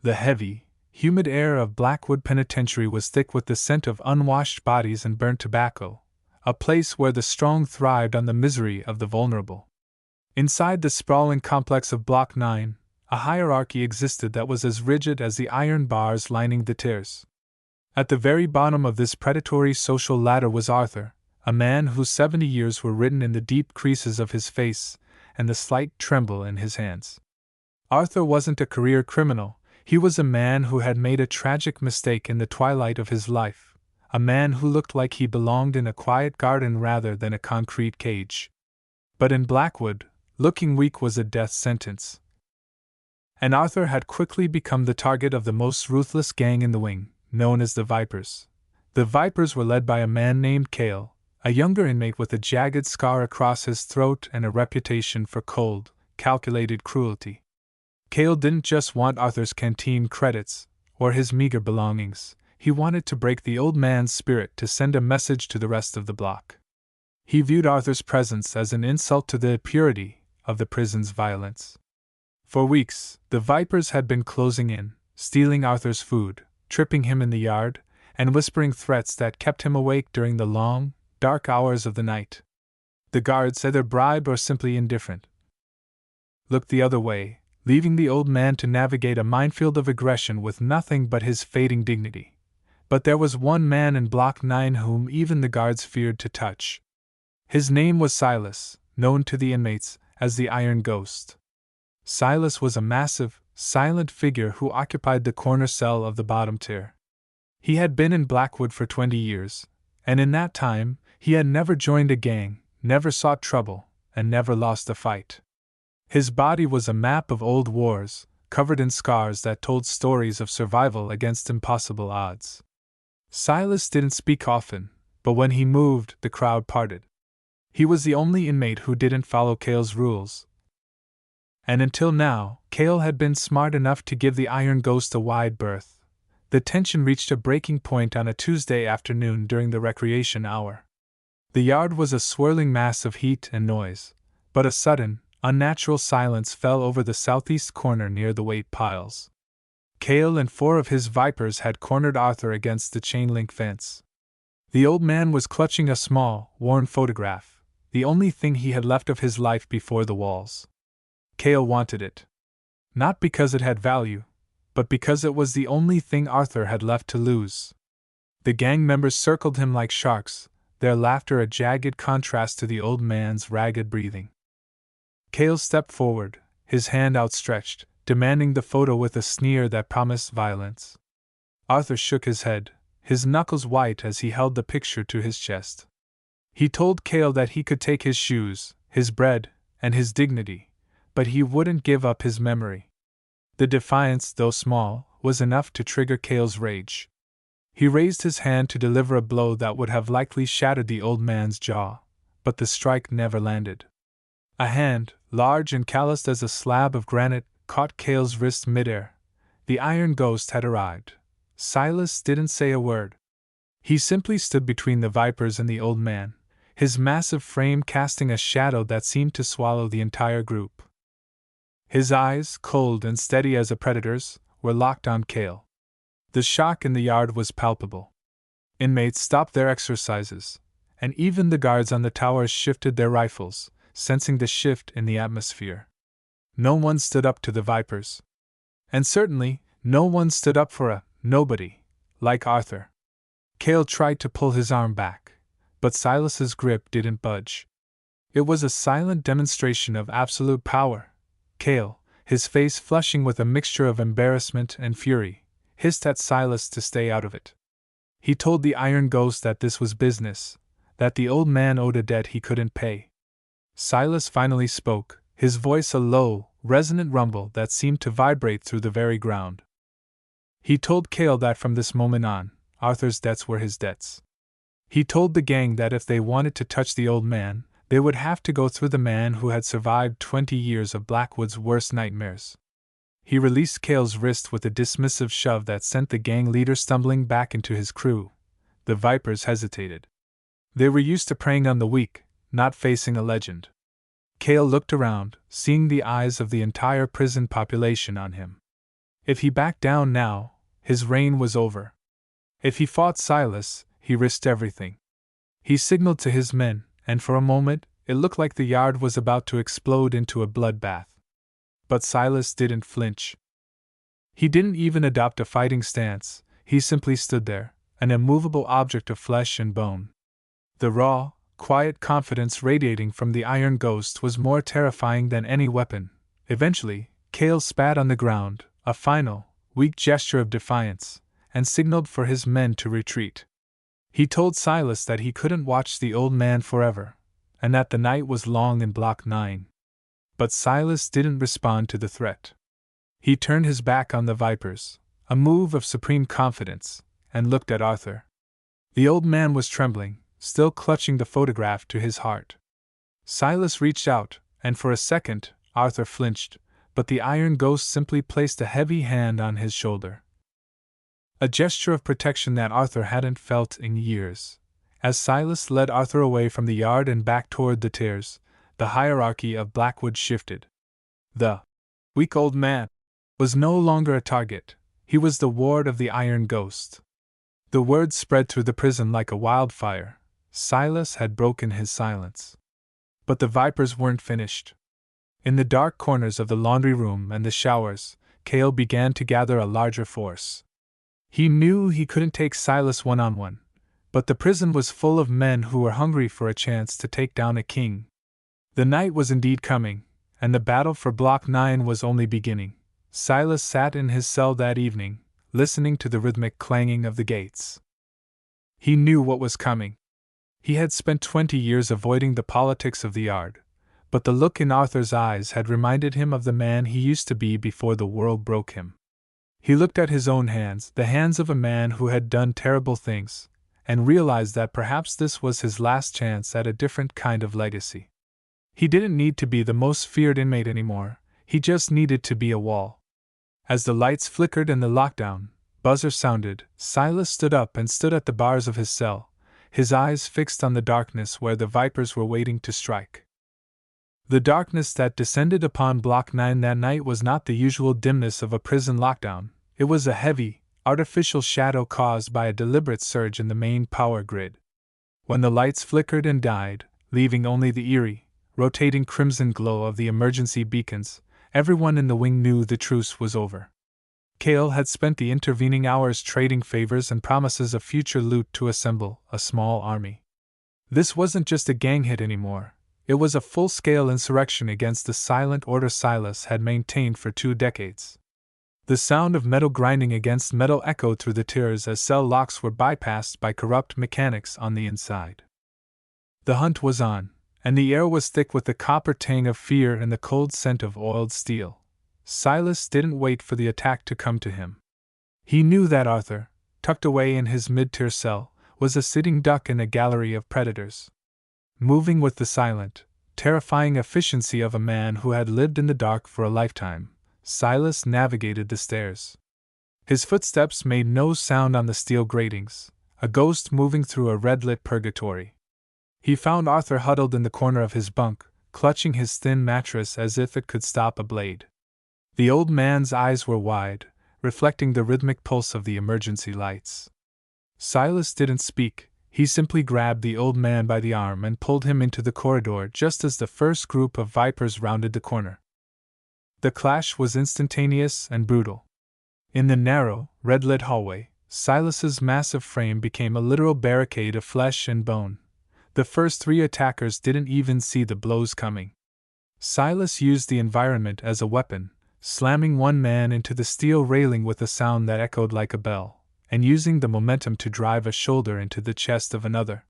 The heavy, humid air of Blackwood Penitentiary was thick with the scent of unwashed bodies and burnt tobacco, a place where the strong thrived on the misery of the vulnerable. Inside the sprawling complex of Block 9, a hierarchy existed that was as rigid as the iron bars lining the tiers. At the very bottom of this predatory social ladder was Arthur, a man whose 70 years were written in the deep creases of his face and the slight tremble in his hands. Arthur wasn't a career criminal, he was a man who had made a tragic mistake in the twilight of his life, a man who looked like he belonged in a quiet garden rather than a concrete cage. But in Blackwood, looking weak was a death sentence. And Arthur had quickly become the target of the most ruthless gang in the wing, known as the Vipers. The Vipers were led by a man named Cale, a younger inmate with a jagged scar across his throat and a reputation for cold, calculated cruelty. Cale didn't just want Arthur's canteen credits, or his meager belongings, he wanted to break the old man's spirit to send a message to the rest of the block. He viewed Arthur's presence as an insult to the purity of the prison's violence. For weeks, the Vipers had been closing in, stealing Arthur's food, tripping him in the yard, and whispering threats that kept him awake during the long, dark hours of the night. The guards, either bribed or simply indifferent, looked the other way, leaving the old man to navigate a minefield of aggression with nothing but his fading dignity. But there was one man in Block 9 whom even the guards feared to touch. His name was Silas, known to the inmates as the Iron Ghost. Silas was a massive, silent figure who occupied the corner cell of the bottom tier. He had been in Blackwood for 20 years, and in that time, he had never joined a gang, never sought trouble, and never lost a fight. His body was a map of old wars, covered in scars that told stories of survival against impossible odds. Silas didn't speak often, but when he moved, the crowd parted. He was the only inmate who didn't follow Cale's rules. And until now, Cale had been smart enough to give the Iron Ghost a wide berth. The tension reached a breaking point on a Tuesday afternoon during the recreation hour. The yard was a swirling mass of heat and noise, but a sudden, unnatural silence fell over the southeast corner near the weight piles. Cale and 4 of his Vipers had cornered Arthur against the chain-link fence. The old man was clutching a small, worn photograph, the only thing he had left of his life before the walls. Cale wanted it. Not because it had value, but because it was the only thing Arthur had left to lose. The gang members circled him like sharks, their laughter a jagged contrast to the old man's ragged breathing. Cale stepped forward, his hand outstretched, demanding the photo with a sneer that promised violence. Arthur shook his head, his knuckles white as he held the picture to his chest. He told Cale that he could take his shoes, his bread, and his dignity, but he wouldn't give up his memory. The defiance, though small, was enough to trigger Cale's rage. He raised his hand to deliver a blow that would have likely shattered the old man's jaw, but the strike never landed. A hand, large and calloused as a slab of granite, caught Cale's wrist midair. The Iron Ghost had arrived. Silas didn't say a word. He simply stood between the Vipers and the old man, his massive frame casting a shadow that seemed to swallow the entire group. His eyes, cold and steady as a predator's, were locked on Cale. The shock in the yard was palpable. Inmates stopped their exercises, and even the guards on the towers shifted their rifles, sensing the shift in the atmosphere. No one stood up to the Vipers. And certainly, no one stood up for a nobody, like Arthur. Cale tried to pull his arm back, but Silas's grip didn't budge. It was a silent demonstration of absolute power. Cale, his face flushing with a mixture of embarrassment and fury, hissed at Silas to stay out of it. He told the Iron Ghost that this was business, that the old man owed a debt he couldn't pay. Silas finally spoke, his voice a low, resonant rumble that seemed to vibrate through the very ground. He told Cale that from this moment on, Arthur's debts were his debts. He told the gang that if they wanted to touch the old man, they would have to go through the man who had survived 20 years of Blackwood's worst nightmares. He released Cale's wrist with a dismissive shove that sent the gang leader stumbling back into his crew. The Vipers hesitated. They were used to preying on the weak, not facing a legend. Cale looked around, seeing the eyes of the entire prison population on him. If he backed down now, his reign was over. If he fought Silas, he risked everything. He signaled to his men, and for a moment, it looked like the yard was about to explode into a bloodbath. But Silas didn't flinch. He didn't even adopt a fighting stance, he simply stood there, an immovable object of flesh and bone. The raw, quiet confidence radiating from the Iron Ghost was more terrifying than any weapon. Eventually, Cale spat on the ground, a final, weak gesture of defiance, and signaled for his men to retreat. He told Silas that he couldn't watch the old man forever, and that the night was long in Block 9. But Silas didn't respond to the threat. He turned his back on the Vipers, a move of supreme confidence, and looked at Arthur. The old man was trembling, still clutching the photograph to his heart. Silas reached out, and for a second, Arthur flinched, but the Iron Ghost simply placed a heavy hand on his shoulder. A gesture of protection that Arthur hadn't felt in years. As Silas led Arthur away from the yard and back toward the tiers, the hierarchy of Blackwood shifted. The weak old man was no longer a target, he was the ward of the Iron Ghost. The word spread through the prison like a wildfire. Silas had broken his silence. But the Vipers weren't finished. In the dark corners of the laundry room and the showers, Cale began to gather a larger force. He knew he couldn't take Silas one-on-one, but the prison was full of men who were hungry for a chance to take down a king. The night was indeed coming, and the battle for Block 9 was only beginning. Silas sat in his cell that evening, listening to the rhythmic clanging of the gates. He knew what was coming. He had spent 20 years avoiding the politics of the yard, but the look in Arthur's eyes had reminded him of the man he used to be before the world broke him. He looked at his own hands, the hands of a man who had done terrible things, and realized that perhaps this was his last chance at a different kind of legacy. He didn't need to be the most feared inmate anymore, he just needed to be a wall. As the lights flickered and the lockdown buzzer sounded, Silas stood up and stood at the bars of his cell, his eyes fixed on the darkness where the Vipers were waiting to strike. The darkness that descended upon Block 9 that night was not the usual dimness of a prison lockdown, it was a heavy, artificial shadow caused by a deliberate surge in the main power grid. When the lights flickered and died, leaving only the eerie, rotating crimson glow of the emergency beacons, everyone in the wing knew the truce was over. Cale had spent the intervening hours trading favors and promises of future loot to assemble a small army. This wasn't just a gang hit anymore, it was a full-scale insurrection against the silent order Silas had maintained for 2 decades. The sound of metal grinding against metal echoed through the tiers as cell locks were bypassed by corrupt mechanics on the inside. The hunt was on, and the air was thick with the copper tang of fear and the cold scent of oiled steel. Silas didn't wait for the attack to come to him. He knew that Arthur, tucked away in his mid-tier cell, was a sitting duck in a gallery of predators. Moving with the silent, terrifying efficiency of a man who had lived in the dark for a lifetime, Silas navigated the stairs. His footsteps made no sound on the steel gratings, a ghost moving through a red-lit purgatory. He found Arthur huddled in the corner of his bunk, clutching his thin mattress as if it could stop a blade. The old man's eyes were wide, reflecting the rhythmic pulse of the emergency lights. Silas didn't speak, he simply grabbed the old man by the arm and pulled him into the corridor just as the first group of Vipers rounded the corner. The clash was instantaneous and brutal. In the narrow, red-lit hallway, Silas's massive frame became a literal barricade of flesh and bone. The first 3 attackers didn't even see the blows coming. Silas used the environment as a weapon, slamming one man into the steel railing with a sound that echoed like a bell, and using the momentum to drive a shoulder into the chest of another.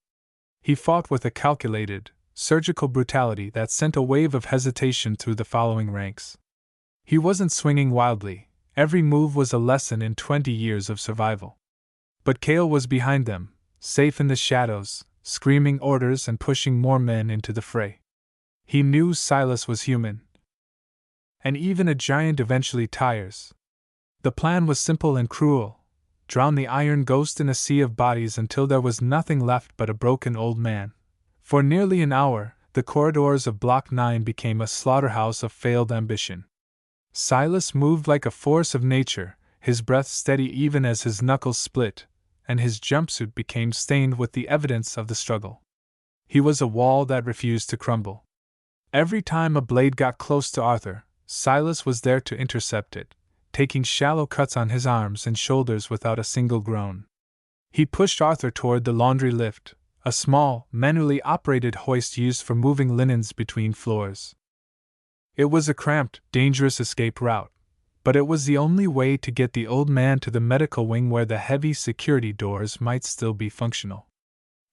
He fought with a calculated, surgical brutality that sent a wave of hesitation through the following ranks. He wasn't swinging wildly, every move was a lesson in 20 years of survival. But Cale was behind them, safe in the shadows, screaming orders and pushing more men into the fray. He knew Silas was human. And even a giant eventually tires. The plan was simple and cruel. Drown the Iron Ghost in a sea of bodies until there was nothing left but a broken old man. For nearly an hour, the corridors of Block 9 became a slaughterhouse of failed ambition. Silas moved like a force of nature, his breath steady even as his knuckles split, and his jumpsuit became stained with the evidence of the struggle. He was a wall that refused to crumble. Every time a blade got close to Arthur, Silas was there to intercept it, taking shallow cuts on his arms and shoulders without a single groan. He pushed Arthur toward the laundry lift, a small, manually operated hoist used for moving linens between floors. It was a cramped, dangerous escape route, but it was the only way to get the old man to the medical wing where the heavy security doors might still be functional.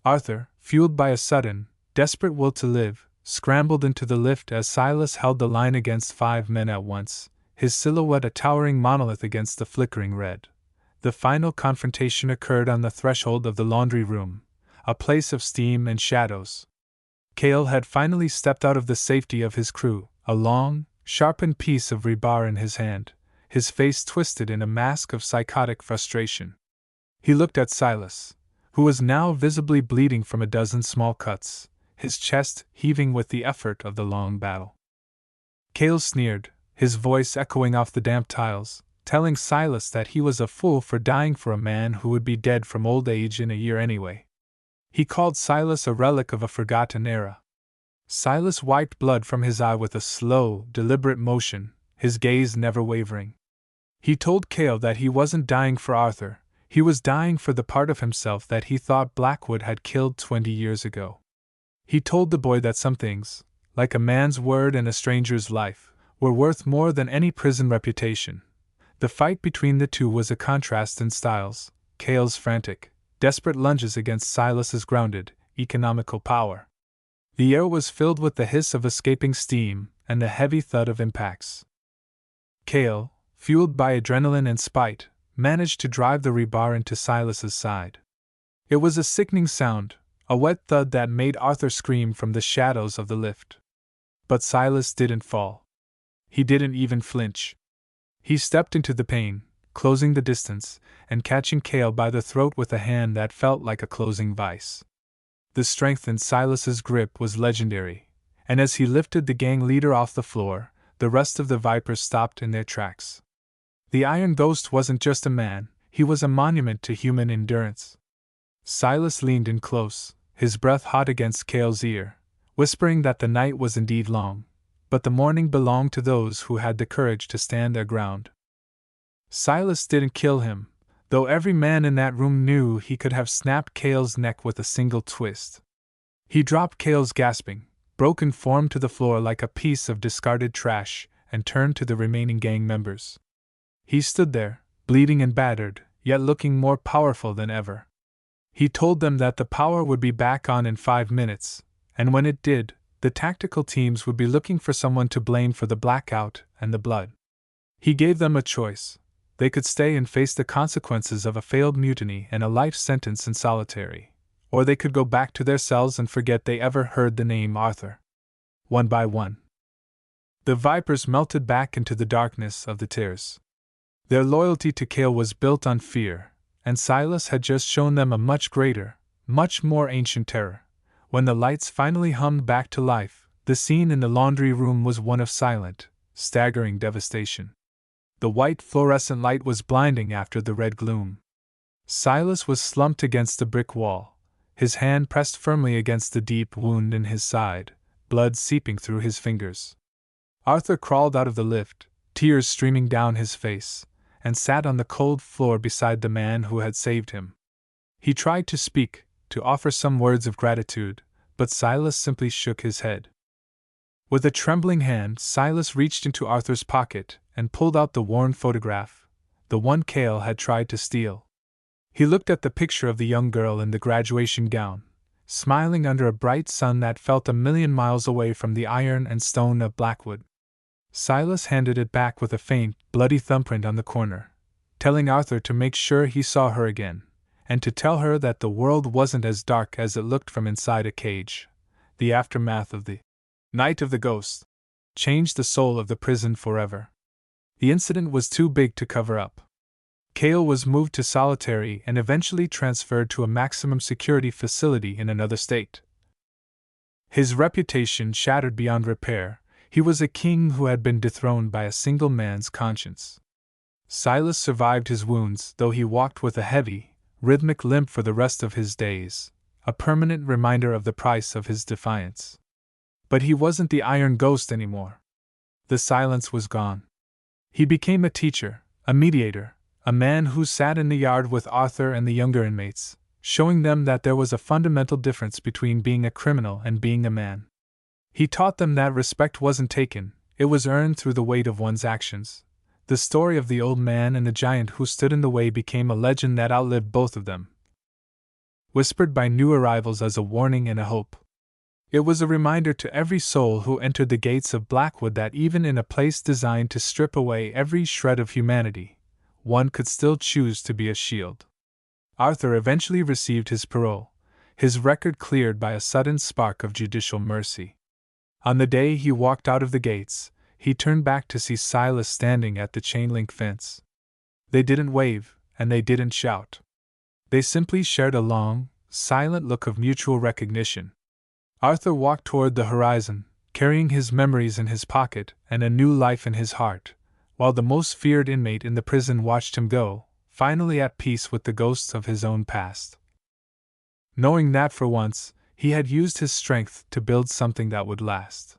Arthur, fueled by a sudden, desperate will to live, scrambled into the lift as Silas held the line against 5 men at once, his silhouette a towering monolith against the flickering red. The final confrontation occurred on the threshold of the laundry room, a place of steam and shadows. Cale had finally stepped out of the safety of his crew, a long, sharpened piece of rebar in his hand, his face twisted in a mask of psychotic frustration. He looked at Silas, who was now visibly bleeding from a dozen small cuts, his chest heaving with the effort of the long battle. Cale sneered, his voice echoing off the damp tiles, telling Silas that he was a fool for dying for a man who would be dead from old age in a year anyway. He called Silas a relic of a forgotten era. Silas wiped blood from his eye with a slow, deliberate motion, his gaze never wavering. He told Cale that he wasn't dying for Arthur, he was dying for the part of himself that he thought Blackwood had killed 20 years ago. He told the boy that some things, like a man's word and a stranger's life, were worth more than any prison reputation. The fight between the two was a contrast in styles, Cale's frantic, desperate lunges against Silas's grounded, economical power. The air was filled with the hiss of escaping steam and the heavy thud of impacts. Cale, fueled by adrenaline and spite, managed to drive the rebar into Silas's side. It was a sickening sound, a wet thud that made Arthur scream from the shadows of the lift. But Silas didn't fall. He didn't even flinch. He stepped into the pain, closing the distance, and catching Cale by the throat with a hand that felt like a closing vice. The strength in Silas's grip was legendary, and as he lifted the gang leader off the floor, the rest of the Vipers stopped in their tracks. The Iron Ghost wasn't just a man, he was a monument to human endurance. Silas leaned in close, his breath hot against Cale's ear, whispering that the night was indeed long, but the morning belonged to those who had the courage to stand their ground. Silas didn't kill him, though every man in that room knew he could have snapped Cale's neck with a single twist. He dropped Cale's gasping, broken form to the floor like a piece of discarded trash and turned to the remaining gang members. He stood there, bleeding and battered, yet looking more powerful than ever. He told them that the power would be back on in 5 minutes, and when it did, the tactical teams would be looking for someone to blame for the blackout and the blood. He gave them a choice. They could stay and face the consequences of a failed mutiny and a life sentence in solitary, or they could go back to their cells and forget they ever heard the name Arthur. One by one, the Vipers melted back into the darkness of the tiers. Their loyalty to Cale was built on fear, and Silas had just shown them a much greater, much more ancient terror. When the lights finally hummed back to life, the scene in the laundry room was one of silent, staggering devastation. The white fluorescent light was blinding after the red gloom. Silas was slumped against the brick wall, his hand pressed firmly against the deep wound in his side, blood seeping through his fingers. Arthur crawled out of the lift, tears streaming down his face, and sat on the cold floor beside the man who had saved him. He tried to speak, to offer some words of gratitude, but Silas simply shook his head. With a trembling hand, Silas reached into Arthur's pocket and pulled out the worn photograph, the one Cale had tried to steal. He looked at the picture of the young girl in the graduation gown, smiling under a bright sun that felt a million miles away from the iron and stone of Blackwood. Silas handed it back with a faint, bloody thumbprint on the corner, telling Arthur to make sure he saw her again, and to tell her that the world wasn't as dark as it looked from inside a cage. The aftermath of the Night of the Ghost changed the soul of the prison forever. The incident was too big to cover up. Cale was moved to solitary and eventually transferred to a maximum security facility in another state. His reputation shattered beyond repair, He was a king who had been dethroned by a single man's conscience. Silas survived his wounds, though he walked with a heavy, rhythmic limp for the rest of his days, a permanent reminder of the price of his defiance. But he wasn't the Iron Ghost anymore. The silence was gone. He became a teacher, a mediator, a man who sat in the yard with Arthur and the younger inmates, showing them that there was a fundamental difference between being a criminal and being a man. He taught them that respect wasn't taken, it was earned through the weight of one's actions. The story of the old man and the giant who stood in the way became a legend that outlived both of them, whispered by new arrivals as a warning and a hope. It was a reminder to every soul who entered the gates of Blackwood that even in a place designed to strip away every shred of humanity, one could still choose to be a shield. Arthur eventually received his parole, his record cleared by a sudden spark of judicial mercy. On the day he walked out of the gates, he turned back to see Silas standing at the chain-link fence. They didn't wave, and they didn't shout. They simply shared a long, silent look of mutual recognition. Arthur walked toward the horizon, carrying his memories in his pocket and a new life in his heart, while the most feared inmate in the prison watched him go, finally at peace with the ghosts of his own past. Knowing that for once, he had used his strength to build something that would last.